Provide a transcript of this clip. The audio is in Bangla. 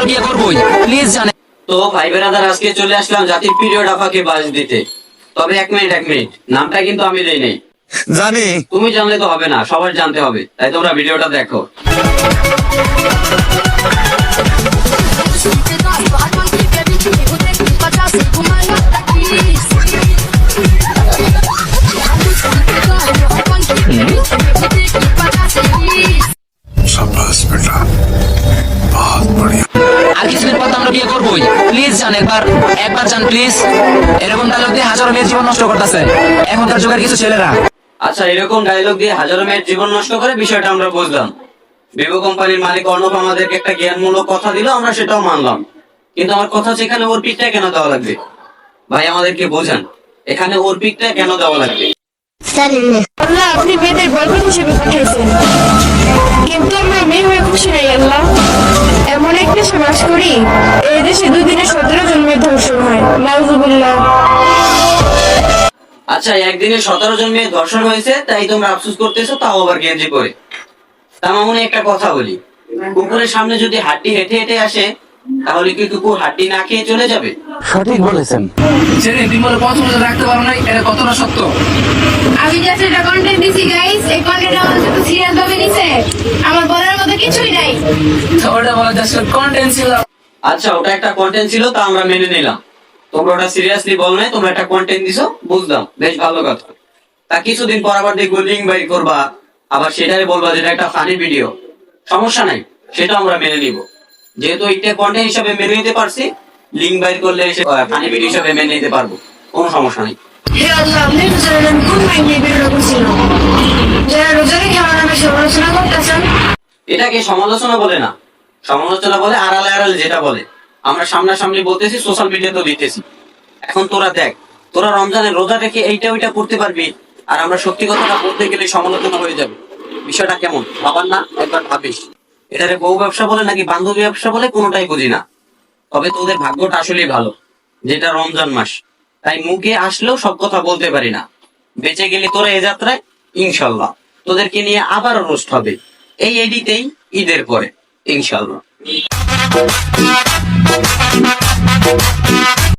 আমরা বিয়ে করবোই, প্লিজ জানেন। তো ভাই বেরাদার, আজকে চলে আসলাম জাতির পিরিয়ড আফাকে বাস দিতে। তবে এক মিনিট, নামটা কিন্তু আমি দেই নাই, জানি। তুমি জানলে তো হবে না, সবার জানতে হবে, তাই তোমরা ভিডিওটা দেখো। আর কিছুদিন পর তো আমরা বিয়ে করবোই, প্লিজ জান, একবার জান প্লিজ। এরকম ডায়লগ দিয়ে হাজারো মেয়ের জীবন নষ্ট করতেছে এখনকার যুগের কিছু ছেলেরা। আচ্ছা, এরকম ডায়লগ দিয়ে হাজারো মেয়ের জীবন নষ্ট করে বিষয়টা আমরা বুঝলাম। ভিভো কোম্পানির মালিক অর্ণব আমাদেরকে একটা জ্ঞানমূলক কথা দিল, আমরা সেটাও মানলাম। কিন্তু আমার কথা হচ্ছে, এখানে ওর পিকটা কেন দেওয়া লাগবে? ভাই আমাদেরকে বোঝান, এখানে ওর পিকটা কেন দেওয়া লাগবে? আল্লাহ, আপনি মেয়েদের বয়ফ্রেন্ড হিসেবে পাঠিয়েছেন, কিন্তু আমরা মেয়ে হয়ে খুশি নাই। আল্লাহ, এমন এক দেশে বাস করি, এই দেশে 2 দিনে 17 জন মেয়ে ধর্ষণ হয়। নাউজুবিল্লাহ। আচ্ছা, একদিনে 17 জন মেয়ে ধর্ষণ হয়েছে, তাই তোমরা আফসোস করতেছো, তাও আবার গেঞ্জি করে। তা মামুনি, একটা কথা বলি, কুকুরের সামনে যদি হাড্ডি হেঁটে হেঁটে আসে, তাহলে কি কুকুর হাড্ডি না খেয়ে চলে যাবে? সঠিক বলেছেন। ছেড়ে বিমলে পছন্দ রাখতে পারো নাই, এটা কতটা সত্য। আমি জাস্ট একটা কন্টেন্ট দিছি গাইস, এই কন্টেন্ট আমার যত সিরিয়াস ভাবে নিছে, আমার বলার মতো কিছুই নাই। ওটা বলা জাস্ট কন্টেন্ট ছিল। আচ্ছা, ওটা একটা কন্টেন্ট ছিল, তা আমরা মেনে নিলাম। তোমরা ওটা সিরিয়াসলি বল নাই, তোমরা একটা কন্টেন্ট দিছো, বুঝলাম, বেশ ভালো কথা। তা কিছুদিন পর আবার দেখবো লিঙ্ক বাইর করবা, আবার সেটাই বলবা যেটা একটা ফানি ভিডিও। সমস্যা নাই, সেটা আমরা মেনে নিব। যেহেতু এটা কন্টেন্ট হিসাবে মেনে নিতে পারছি, লিঙ্ক বাইর করলে ফানি ভিডিও হিসাবে মেনে নিতে পারবো, কোনো সমস্যা নেই। হে আল্লাহ, আপনি তো জানেন কোন মাইন্ডে বের করছিল, যারা রোজা রেখে আমার নামে সমালোচনা করতেছেন। এটাকে সমালোচনা বলে না, সমালোচনা বলে আড়ালে আড়ালে যেটা বলে। আমরা সামনাসামনি বলতেছি, সোশ্যাল মিডিয়াতেও দিতেছি। এখন তোরা দেখ, তোরা রমজানের রোজা রেখে এইটা ওইটা করতে পারবি, আর আমরা সত্যি কথাটা বলতে গেলে সমালোচনা হয়ে যাবে। বিষয়টা কেমন ভাবার না? একবার ভাবিস। এটারে বউ ব্যবসা বলে নাকি বান্ধবী ব্যবসা বলে, কোনোটাই বুঝি না। তবে তোদের ভাগ্যটা আসলেই ভালো, যেটা রমজান মাস, তাই মুখে আসলেও সব কথা বলতে পারি না। বেঁচে গেলে তোরা এ যাত্রায়, ইনশাল্লাহ তোদেরকে নিয়ে আবারও রোস্ট হবে, এই এডিতেই, ঈদের পরে, ইনশাল্লাহ।